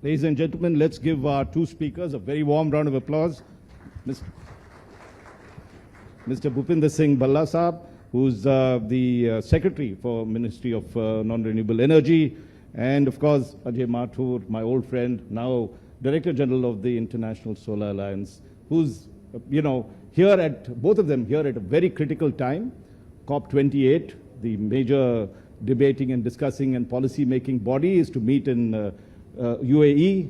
Ladies and gentlemen, let's give our two speakers a very warm round of applause. Mr. Bhupinder Singh Bhalla Saab, who's the Secretary for Ministry of Non-Renewable Energy, and of course Ajay Mathur, my old friend, now Director General of the International Solar Alliance, who's, here at, both of them here at a very critical time. COP28, the major debating and discussing and policy making body, is to meet in UAE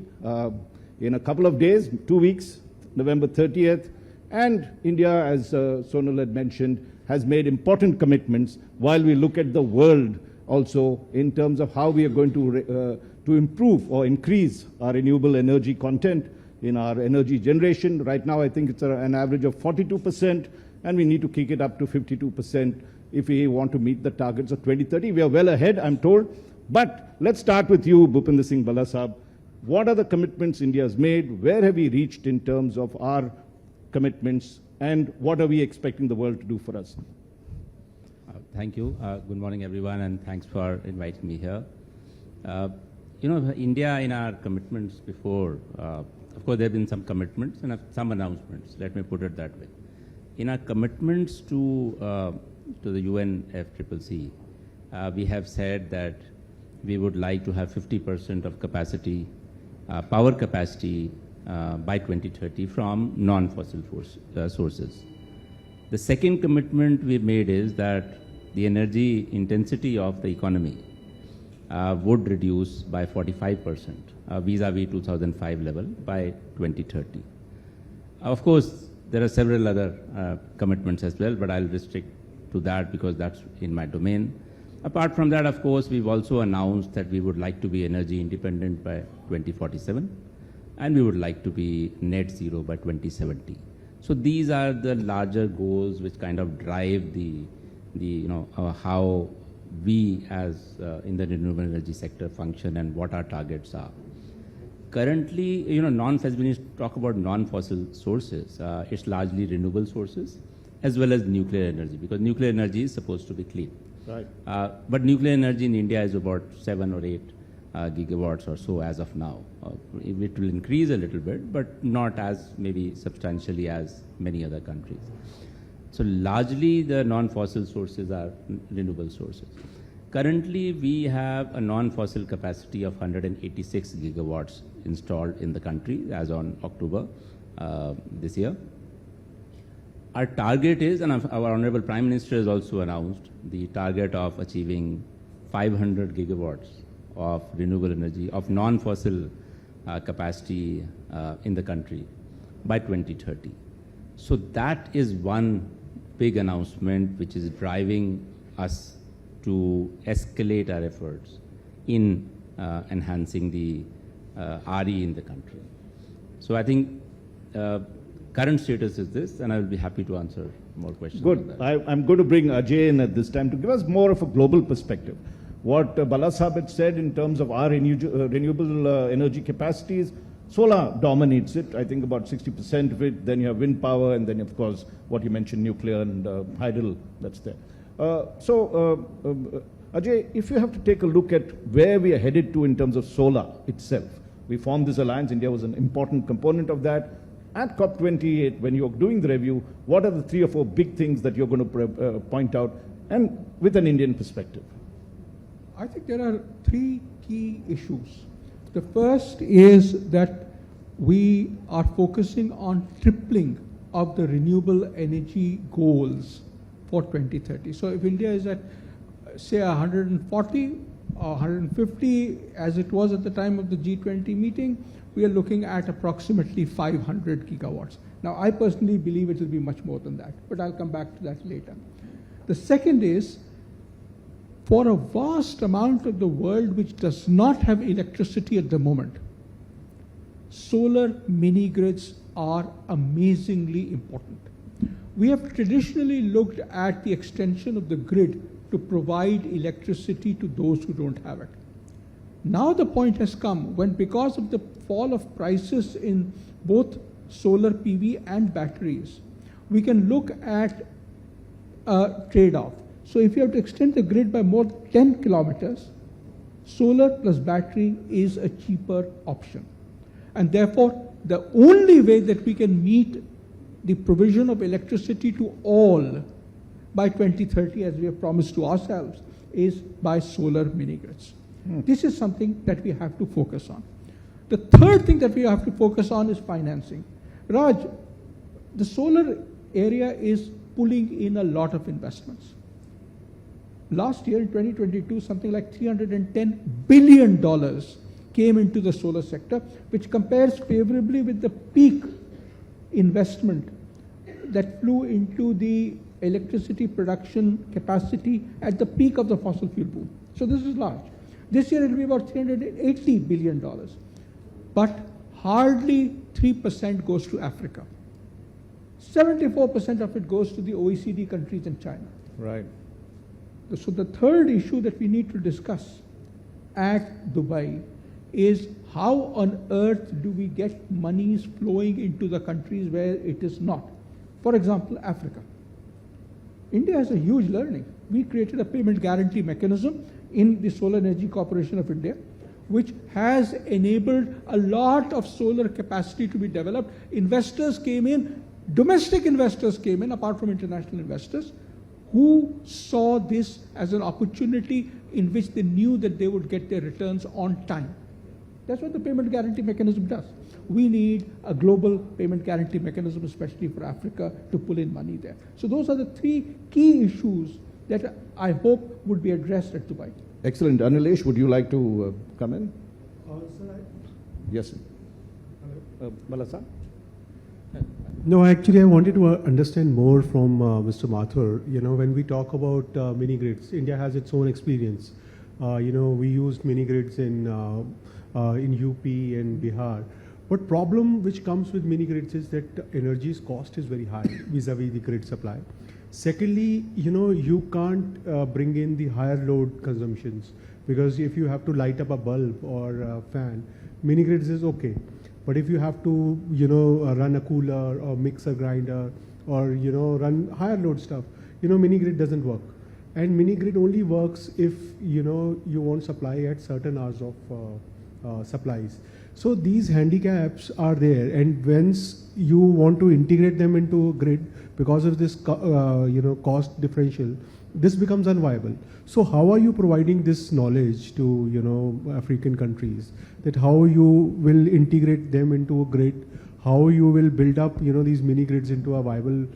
in a couple of days, 2 weeks, November 30th. And India, as Sonal had mentioned, has made important commitments while we look at the world also in terms of how we are going to improve or increase our renewable energy content in our energy generation. Right now, I think it's an average of 42%, and we need to kick it up to 52% if we want to meet the targets of 2030. We are well ahead, I'm told. But let's start with you, Bhupinder Singh Bhalla Saab. What are the commitments India has made? Where have we reached in terms of our commitments? And what are we expecting the world to do for us? Thank you. Good morning, everyone, and thanks for inviting me here. India, in our commitments before, of course, there have been some commitments and some announcements. Let me put it that way. In our commitments to the UNFCCC, we have said that we would like to have 50% of capacity, power capacity by 2030 from non-fossil sources. The second commitment we made is that the energy intensity of the economy would reduce by 45% vis-a-vis 2005 level by 2030. Of course, there are several other commitments as well, but I'll restrict to that because that's in my domain. Apart from that, of course, we've also announced that we would like to be energy independent by 2047, and we would like to be net zero by 2070. So these are the larger goals which kind of drive how we as in the renewable energy sector function and what our targets are. Currently, when you talk about non-fossil sources, it's largely renewable sources as well as nuclear energy, because nuclear energy is supposed to be clean. Right. But nuclear energy in India is about 7 or 8 gigawatts or so as of now. It will increase a little bit, but not as maybe substantially as many other countries. So largely the non-fossil sources are renewable sources. Currently we have a non-fossil capacity of 186 gigawatts installed in the country as on October this year. Our target is, and our Honorable Prime Minister has also announced, the target of achieving 500 gigawatts of renewable energy, of non-fossil capacity in the country by 2030. So that is one big announcement which is driving us to escalate our efforts in enhancing the RE in the country. So I think current status is this, and I will be happy to answer more questions. Good. I'm going to bring Ajay in at this time to give us more of a global perspective. What Bhalla Saab had said in terms of our renewable energy capacities, solar dominates it. I think about 60% of it. Then you have wind power, and then, of course, what you mentioned, nuclear and hydel, that's there. Ajay, if you have to take a look at where we are headed to in terms of solar itself, we formed this alliance. India was an important component of that. At COP28, when you're doing the review, what are the 3 or 4 big things that you're going to point out, and with an Indian perspective? I think there are 3 key issues. The first is that we are focusing on tripling of the renewable energy goals for 2030. So if India is at, say, 140 or 150, as it was at the time of the G20 meeting, we are looking at approximately 500 gigawatts. Now, I personally believe it will be much more than that, but I'll come back to that later. The second is, for a vast amount of the world which does not have electricity at the moment, solar mini-grids are amazingly important. We have traditionally looked at the extension of the grid to provide electricity to those who don't have it. Now the point has come when, because of the fall of prices in both solar PV and batteries, we can look at a trade-off. So if you have to extend the grid by more than 10 kilometers, solar plus battery is a cheaper option. And therefore, the only way that we can meet the provision of electricity to all by 2030, as we have promised to ourselves, is by solar mini-grids. This is something that we have to focus on. The third thing that we have to focus on is financing. Raj, the solar area is pulling in a lot of investments. Last year, in 2022, something like $310 billion came into the solar sector, which compares favorably with the peak investment that flew into the electricity production capacity at the peak of the fossil fuel boom. So this is large. This year it will be about $380 billion. But hardly 3% goes to Africa. 74% of it goes to the OECD countries and China. Right. So the third issue that we need to discuss at Dubai is how on earth do we get monies flowing into the countries where it is not. For example, Africa. India has a huge learning. We created a payment guarantee mechanism in the Solar Energy Corporation of India, which has enabled a lot of solar capacity to be developed. Investors came in, domestic investors came in, apart from international investors, who saw this as an opportunity in which they knew that they would get their returns on time. That's what the payment guarantee mechanism does. We need a global payment guarantee mechanism, especially for Africa, to pull in money there. So those are the three key issues that I hope would be addressed at Dubai. Excellent. Anilesh, would you like to come in? Sir, Yes, sir. Bhalla sir? No, actually, I wanted to understand more from Mr. Mathur. You know, when we talk about mini grids, India has its own experience. You know, we used mini grids in UP and Bihar. But problem which comes with mini grids is that energy's cost is very high vis-a-vis the grid supply. Secondly, you know, you can't bring in the higher load consumptions, because if you have to light up a bulb or a fan, mini grids is okay. But if you have to, you know, run a cooler or mixer grinder or, you know, run higher load stuff, you know, mini grid doesn't work. And mini grid only works if, you know, you want supply at certain hours of supplies. So these handicaps are there, and once you want to integrate them into a grid, because of this you know, cost differential, this becomes unviable. So how are you providing this knowledge to, you know, African countries, that how you will integrate them into a grid, how you will build up, you know, these mini grids into a viable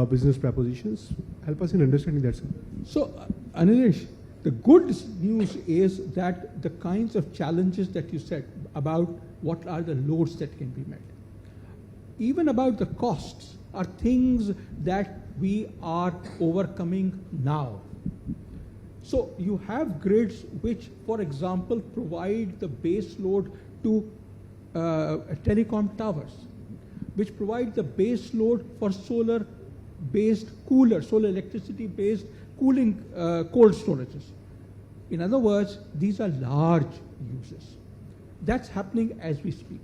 business propositions? Help us in understanding that, sir. So, Anilesh, the good news is that the kinds of challenges that you said about what are the loads that can be met, even about the costs, are things that we are overcoming now. So you have grids which, for example, provide the base load to telecom towers, which provide the base load for solar-based cooler, solar electricity-based cooling cold storages. In other words, these are large uses. That's happening as we speak.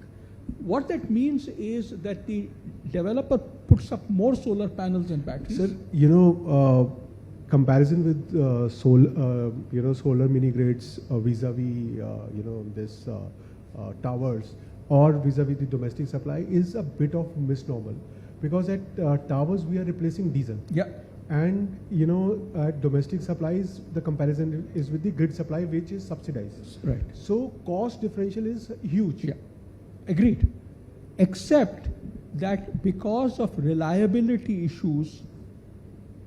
What that means is that the developer puts up more solar panels and batteries. Sir, you know, comparison with you know, solar mini grids vis-a-vis, you know, this towers or vis-a-vis the domestic supply is a bit of misnomer, because at towers we are replacing diesel. Yeah. And, you know, at domestic supplies, the comparison is with the grid supply, which is subsidized. Right. So cost differential is huge. Yeah, agreed. Except that because of reliability issues,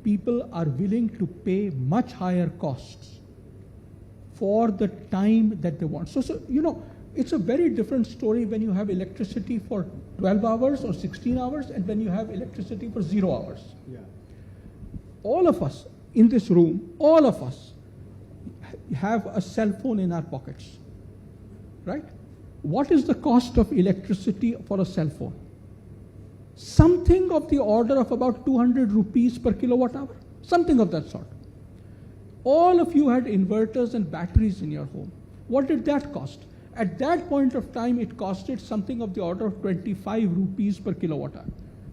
people are willing to pay much higher costs for the time that they want. So you know, it's a very different story when you have electricity for 12 hours or 16 hours and when you have electricity for 0 hours. Yeah. All of us in this room, all of us have a cell phone in our pockets, right? What is the cost of electricity for a cell phone? Something of the order of about 200 rupees per kilowatt hour, something of that sort. All of you had inverters and batteries in your home. What did that cost? At that point of time, it costed something of the order of 25 rupees per kilowatt hour.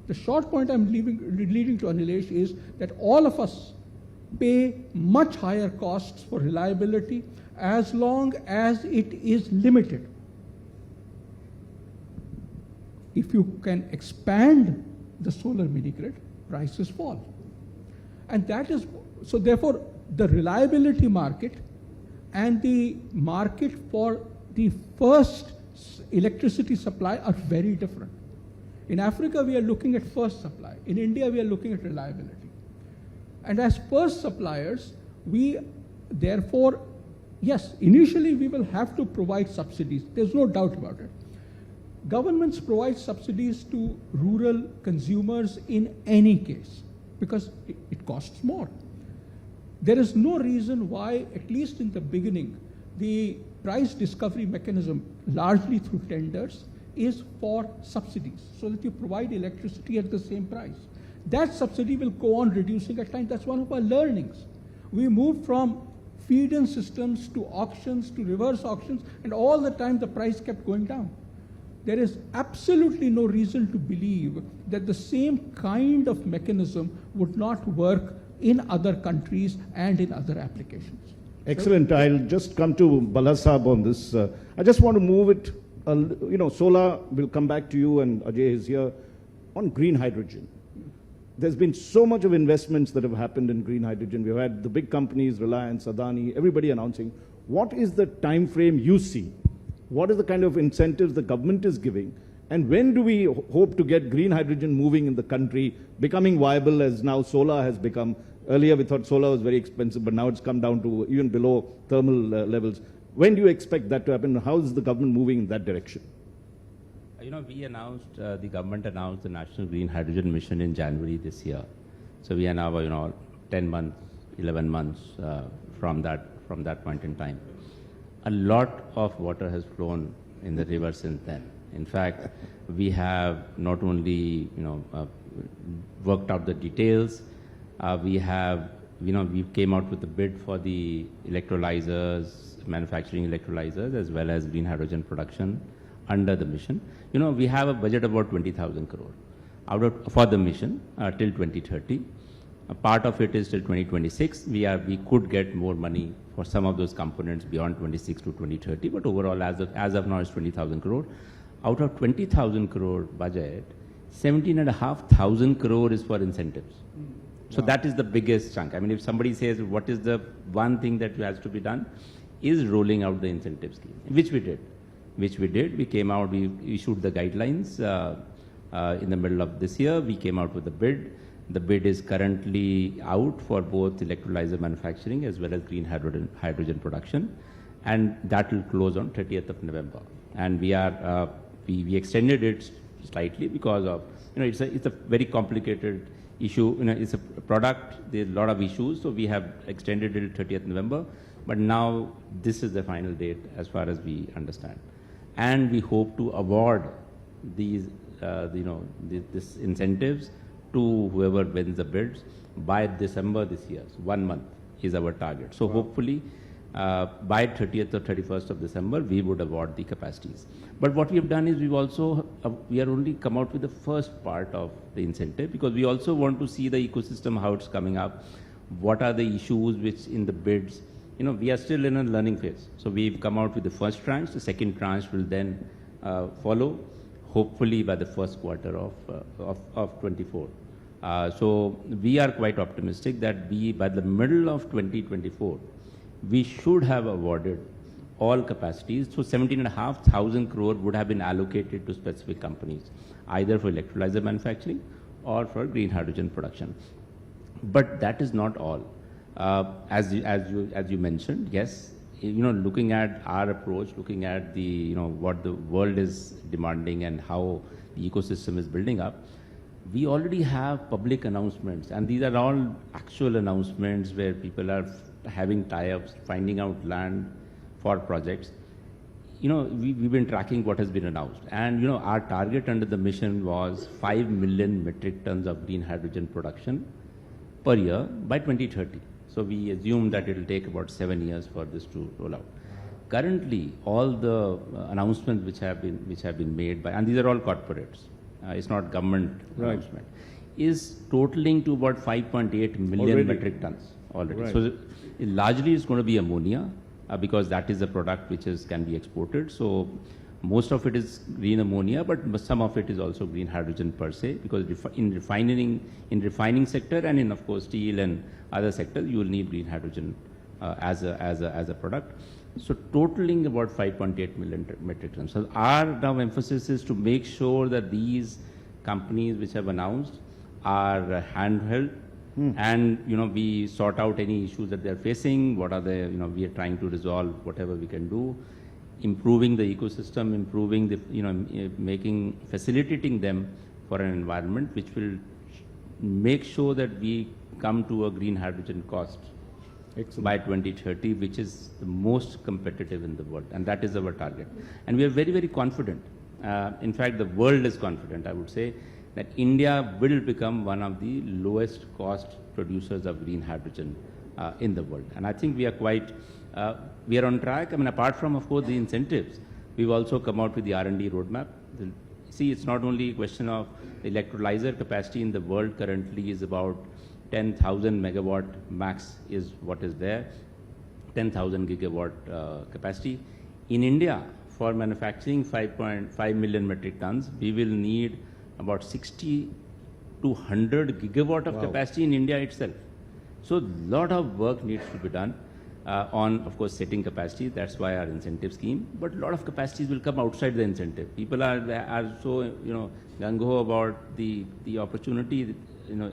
The short point I'm leading to, Anilesh, is that all of us pay much higher costs for reliability as long as it is limited. If you can expand the solar mini grid, prices fall. And that is, so therefore, the reliability market and the market for the first electricity supply are very different. In Africa, we are looking at first supply. In India, we are looking at reliability. And as first suppliers, we therefore, yes, initially we will have to provide subsidies. There's no doubt about it. Governments provide subsidies to rural consumers in any case because it costs more. There is no reason why, at least in the beginning, the price discovery mechanism, largely through tenders, is for subsidies, so that you provide electricity at the same price. That subsidy will go on reducing at time. That's one of our learnings. We moved from feed-in systems to auctions to reverse auctions, and all the time the price kept going down. There is absolutely no reason to believe that the same kind of mechanism would not work in other countries and in other applications. Excellent. I'll just come to Bhalla Saab on this. I just want to move it, solar, will come back to you, and Ajay is here, on green hydrogen. There's been so much of investments that have happened in green hydrogen. We've had the big companies, Reliance, Adani, everybody announcing. What is the time frame you see? What is the kind of incentives the government is giving? And when do we hope to get green hydrogen moving in the country, becoming viable as now solar has become? Earlier we thought solar was very expensive, but now it's come down to even below thermal levels. When do you expect that to happen? How is the government moving in that direction? We announced, the government announced the National Green Hydrogen Mission in January this year. So we are now, 10 months, 11 months from that point in time. A lot of water has flown in the river since then. In fact, we have not only, worked out the details, we came out with a bid for the electrolyzers, manufacturing electrolyzers, as well as green hydrogen production under the mission. We have a budget of about 20,000 crore for the mission till 2030. A part of it is till 2026. We could get more money for some of those components beyond 26 to 2030, but overall, as of now, it's 20,000 crore. Out of 20,000 crore budget, 17,500 crore is for incentives. So that is the biggest chunk. I mean, if somebody says, what is the one thing that has to be done, is rolling out the incentive scheme, which we did. We came out, we issued the guidelines in the middle of this year. We came out with a bid. The bid is currently out for both electrolyzer manufacturing as well as green hydrogen production. And that will close on 30th of November. And we extended it slightly because of, it's a very complicated issue. It's a product, there's a lot of issues. So we have extended it till 30th November. But now this is the final date as far as we understand. And we hope to award these, this incentives to whoever wins the bids by December this year. So 1 month is our target. So hopefully by 30th or 31st of December, we would award the capacities. But what we have done is we are only come out with the first part of the incentive, because we also want to see the ecosystem, how it's coming up, what are the issues which in the bids. We are still in a learning phase. So we've come out with the first tranche. The second tranche will then follow, hopefully by the first quarter of 24. So we are quite optimistic that by the middle of 2024, we should have awarded all capacities. So 17,500 crore would have been allocated to specific companies, either for electrolyzer manufacturing or for green hydrogen production. But that is not all. As you mentioned, yes, looking at our approach, looking at the, what the world is demanding and how the ecosystem is building up, we already have public announcements, and these are all actual announcements where people are having tie-ups, finding out land for projects. We've been tracking what has been announced, and our target under the mission was 5 million metric tons of green hydrogen production per year by 2030. So we assume that it will take about 7 years for this to roll out. Currently, all the announcements which have been made by, and these are all corporates, it's not government announcement, is totaling to about 5.8 million metric tons already. Right. So largely it's going to be ammonia, because that is a product which can be exported. So most of it is green ammonia, but some of it is also green hydrogen per se, because in refining sector and in, of course, steel and other sectors, you will need green hydrogen as a product. So totaling about 5.8 million metric tons. So our now emphasis is to make sure that these companies which have announced are handheld, and we sort out any issues that they're facing. What are the we are trying to resolve whatever we can do, improving the ecosystem, improving the facilitating them for an environment which will make sure that we come to a green hydrogen cost. Excellent. By 2030, which is the most competitive in the world, and that is our target. And we are very, very confident. In fact, the world is confident, I would say, that India will become one of the lowest cost producers of green hydrogen in the world. And I think we are we are on track. I mean, apart from, of course, the incentives, we've also come out with the R&D roadmap. See, it's not only a question of the electrolyzer capacity in the world currently is about 10,000 megawatt max is what is there, 10,000 gigawatt capacity. In India, for manufacturing 5.5 million metric tons, we will need about 60 to 100 gigawatt of capacity in India itself. So a lot of work needs to be done on, of course, setting capacity. That's why our incentive scheme. But a lot of capacities will come outside the incentive. People are so gung-ho about the opportunity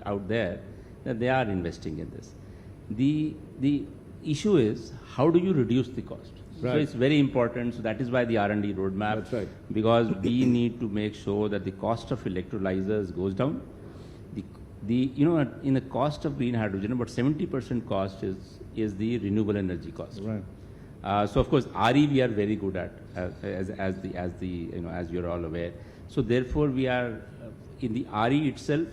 out there, that they are investing in this. The issue is, how do you reduce the cost? Right. So it's very important. So that is why the R&D roadmap. That's right. Because we need to make sure that the cost of electrolyzers goes down. In the cost of green hydrogen, about 70% cost is the renewable energy cost. Right. So of course, RE we are very good at, as you're all aware. So therefore, we are in the RE itself.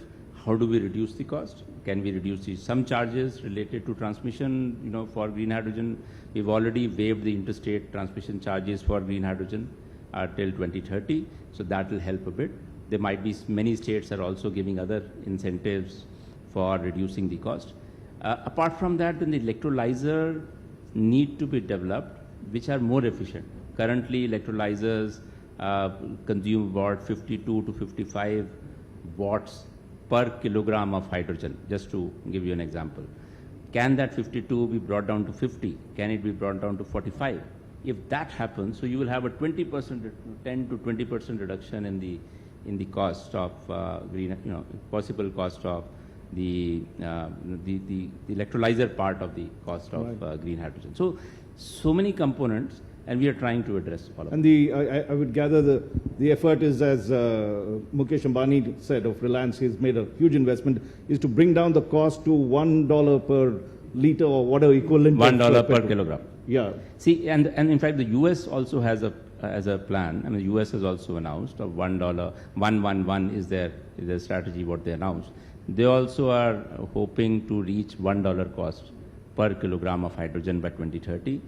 How do we reduce the cost? Can we reduce some charges related to transmission, for green hydrogen? We've already waived the interstate transmission charges for green hydrogen till 2030, so that will help a bit. There might be many states are also giving other incentives for reducing the cost. Apart from that, then the electrolyzer need to be developed, which are more efficient. Currently, electrolyzers consume about 52 to 55 watts per kilogram of hydrogen, just to give you an example. Can that 52 be brought down to 50? Can it be brought down to 45? If that happens, so you will have a 20%, 10 to 20% reduction in the cost of possible cost of the electrolyzer part of the cost of green hydrogen. So many components, and we are trying to address all of them. And I would gather the effort is, as Mukesh Ambani said of Reliance, he's made a huge investment, is to bring down the cost to $1 per liter or whatever equivalent. $1 per kilogram. Yeah. See, and in fact, the US also has a plan. I mean, the US has also announced of $1. 111 is their strategy, what they announced. They also are hoping to reach $1 cost per kilogram of hydrogen by 2030.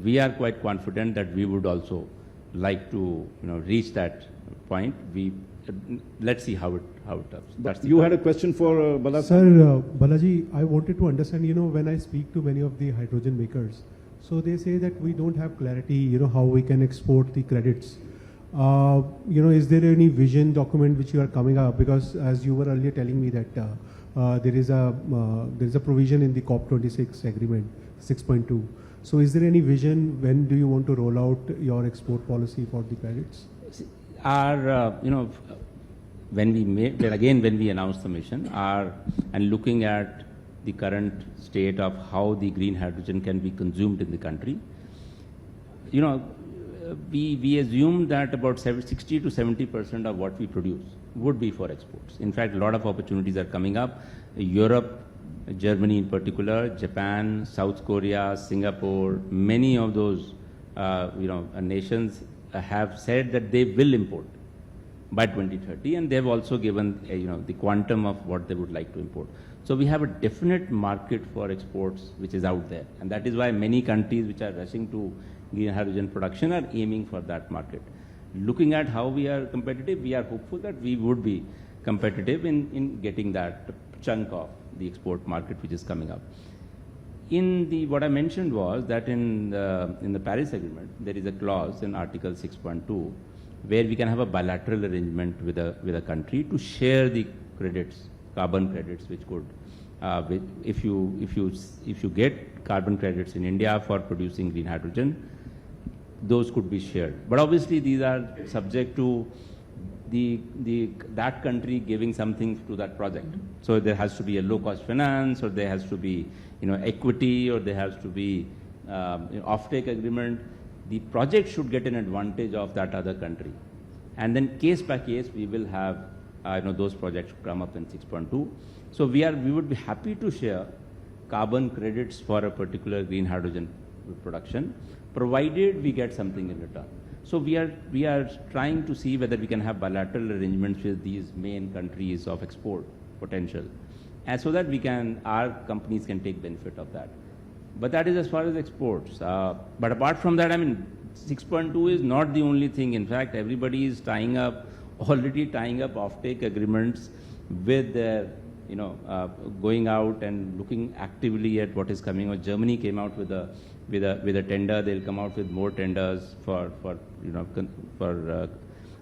We are quite confident that we would also like to reach that point. Let's see how it does. You had a question for Bhala? Sir, Balaji, I wanted to understand, when I speak to many of the hydrogen makers, so they say that we don't have clarity, how we can export the credits. Is there any vision document which you are coming up? Because as you were earlier telling me that there is a provision in the COP26 agreement, 6.2. So is there any vision? When do you want to roll out your export policy for the credits? Our, when we announced the mission, and looking at the current state of how the green hydrogen can be consumed in the country, we assume that about 60 to 70% of what we produce would be for exports. In fact, a lot of opportunities are coming up. Europe, Germany in particular, Japan, South Korea, Singapore, many of those nations have said that they will import by 2030, and they've also given the quantum of what they would like to import. So we have a definite market for exports which is out there, and that is why many countries which are rushing to green hydrogen production are aiming for that market. Looking at how we are competitive, we are hopeful that we would be competitive in getting that chunk of the export market which is coming up. what I mentioned was that in the Paris Agreement, there is a clause in Article 6.2 where we can have a bilateral arrangement with a country to share the credits, carbon credits, which could, if you get carbon credits in India for producing green hydrogen, those could be shared. But obviously these are subject to that country giving something to that project. So there has to be a low-cost finance, or there has to be equity, or there has to be off-take agreement. The project should get an advantage of that other country, and then case by case we will have those projects come up in 6.2. So we would be happy to share carbon credits for a particular green hydrogen production, provided we get something in return. So we are trying to see whether we can have bilateral arrangements with these main countries of export potential, and so that our companies can take benefit of that. But that is as far as exports. But apart from that, 6.2 is not the only thing. In fact, everybody is already tying up offtake agreements with their, going out and looking actively at what is coming. Or Germany came out with a tender. They'll come out with more tenders for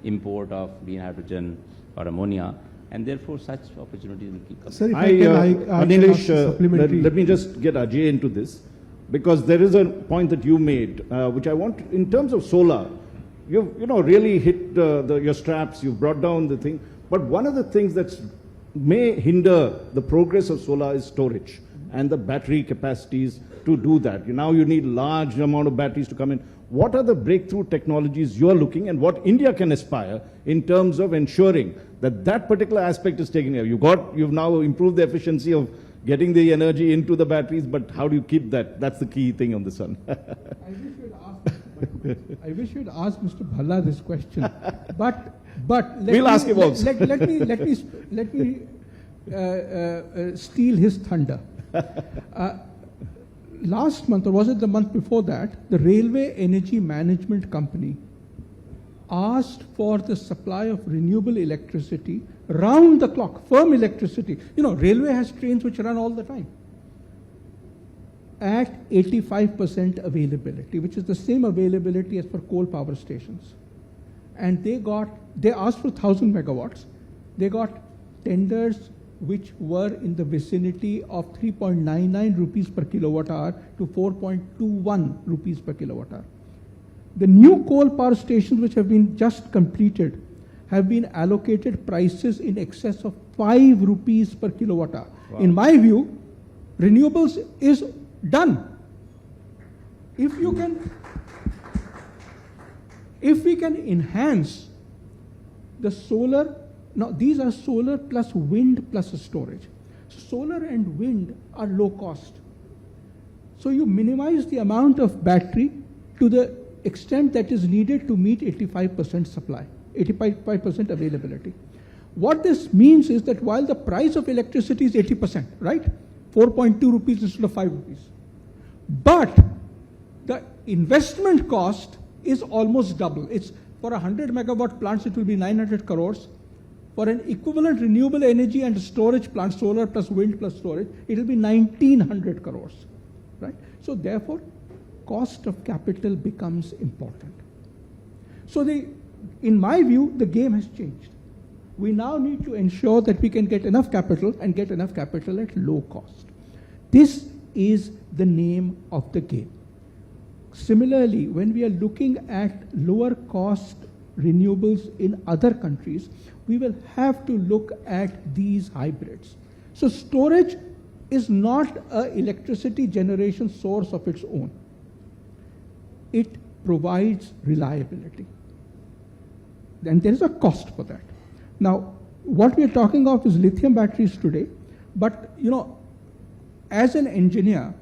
import of green hydrogen or ammonia. And therefore, such opportunities will keep coming. Sir, if I can Anilesh, ask supplementary. let me just get Ajay into this, because there is a point that you made, which I want, in terms of solar, you've really hit your straps, you've brought down the thing. But one of the things that may hinder the progress of solar is storage and the battery capacities to do that. Now you need large amount of batteries to come in. What are the breakthrough technologies you're looking, and what India can aspire in terms of ensuring that particular aspect is taken care of? You've now improved the efficiency of getting the energy into the batteries, but how do you keep that? That's the key thing on this one. I wish you'd ask Mr. Bhalla this question, but We'll ask him also. Let me steal his thunder. Last month, or was it the month before that, the Railway Energy Management Company asked for the supply of renewable electricity round the clock, firm electricity. Railway has trains which run all the time, at 85% availability, which is the same availability as for coal power stations. And they asked for 1,000 megawatts. They got tenders which were in the vicinity of 3.99 rupees per kilowatt hour to 4.21 rupees per kilowatt hour. The new coal power stations which have been just completed have been allocated prices in excess of 5 rupees per kilowatt hour. Wow. In my view, renewables is done. If we can enhance the solar. Now, these are solar plus wind plus storage. Solar and wind are low cost. So you minimize the amount of battery to the extent that is needed to meet 85% supply, 85% availability. What this means is that while the price of electricity is 80%, right? 4.2 rupees instead of 5 rupees. But the investment cost is almost double. It's for 100 megawatt plants, it will be 900 crores. For an equivalent renewable energy and storage plant, solar plus wind plus storage, it will be 1,900 crores, right? So therefore, cost of capital becomes important. So in my view, the game has changed. We now need to ensure that we can get enough capital and get enough capital at low cost. This is the name of the game. Similarly, when we are looking at lower cost renewables in other countries, we will have to look at these hybrids. So storage is not an electricity generation source of its own. It provides reliability. And there is a cost for that. Now, what we are talking of is lithium batteries today, but as an engineer,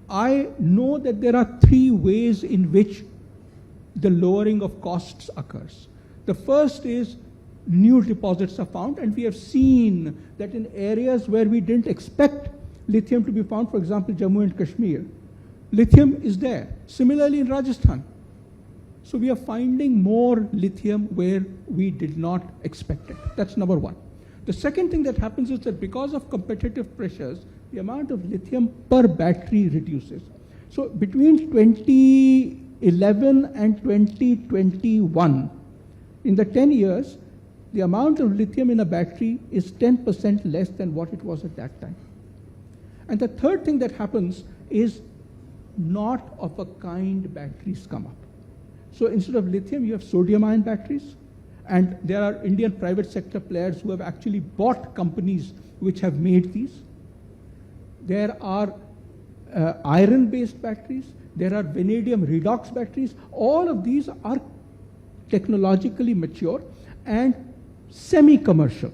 I know that there are 3 ways in which the lowering of costs occurs. The first is new deposits are found, and we have seen that in areas where we didn't expect lithium to be found, for example, Jammu and Kashmir, lithium is there. Similarly in Rajasthan. So we are finding more lithium where we did not expect it. That's number one. The second thing that happens is that because of competitive pressures, the amount of lithium per battery reduces. So between 2011 and 2021, in the 10 years, the amount of lithium in a battery is 10% less than what it was at that time. And the third thing that happens is not of a kind batteries come up. So instead of lithium, you have sodium-ion batteries. And there are Indian private sector players who have actually bought companies which have made these. There are iron-based batteries. There are vanadium redox batteries. All of these are technologically mature and semi-commercial.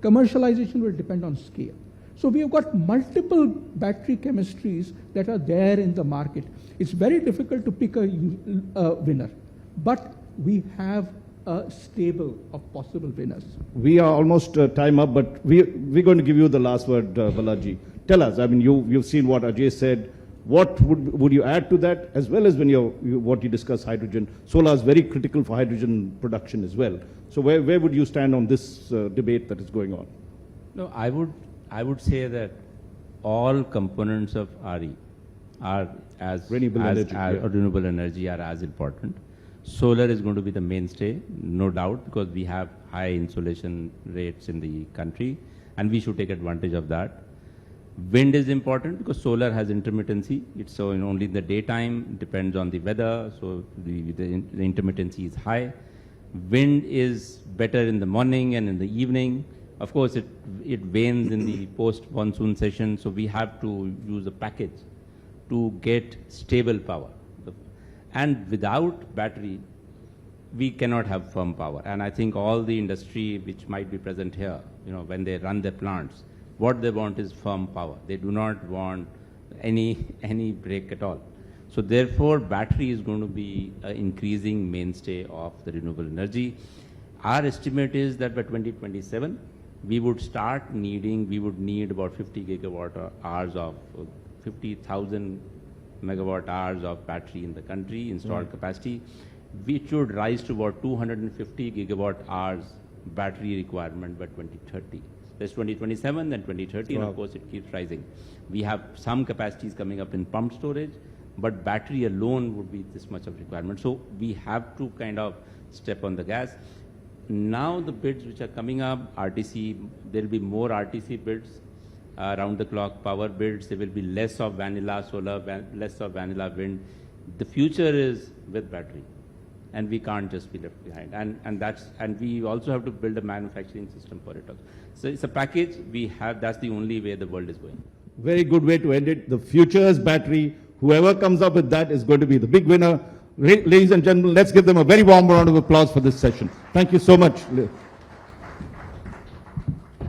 Commercialization will depend on scale. So we have got multiple battery chemistries that are there in the market. It's very difficult to pick a winner, but we have a stable of possible winners. We are almost time up, but we're going to give you the last word, Balaji. Tell us, I mean, you've seen what Ajay said. What would you add to that, as well as when what you discuss hydrogen? Solar is very critical for hydrogen production as well. So where would you stand on this debate that is going on? No, I would say that all components of RE are renewable energy are as important. Solar is going to be the mainstay, no doubt, because we have high insolation rates in the country, and we should take advantage of that. Wind is important because solar has intermittency. It's so only in the daytime, depends on the weather, so the intermittency is high. Wind is better in the morning and in the evening. Of course, it wanes in the post-monsoon session, so we have to use a package to get stable power. And without battery, we cannot have firm power. And I think all the industry which might be present here, when they run their plants, what they want is firm power. They do not want any break at all. So therefore, battery is going to be an increasing mainstay of the renewable energy. Our estimate is that by 2027, we would need about 50 gigawatt hours of 50,000 megawatt hours of battery in the country, installed capacity, which should rise to about 250 gigawatt hours battery requirement by 2030. There's 2027, then 2030, and of course it keeps rising. We have some capacities coming up in pumped storage, but battery alone would be this much of requirement. So we have to kind of step on the gas. Now the bids which are coming up, RTC, there will be more RTC bids, round the clock power bids. There will be less of vanilla solar, less of vanilla wind. The future is with battery, and we can't just be left behind. And we also have to build a manufacturing system for it also. So it's a package we have. That's the only way the world is going. Very good way to end it. The future's battery. Whoever comes up with that is going to be the big winner. Ladies and gentlemen, let's give them a very warm round of applause for this session. Thank you so much.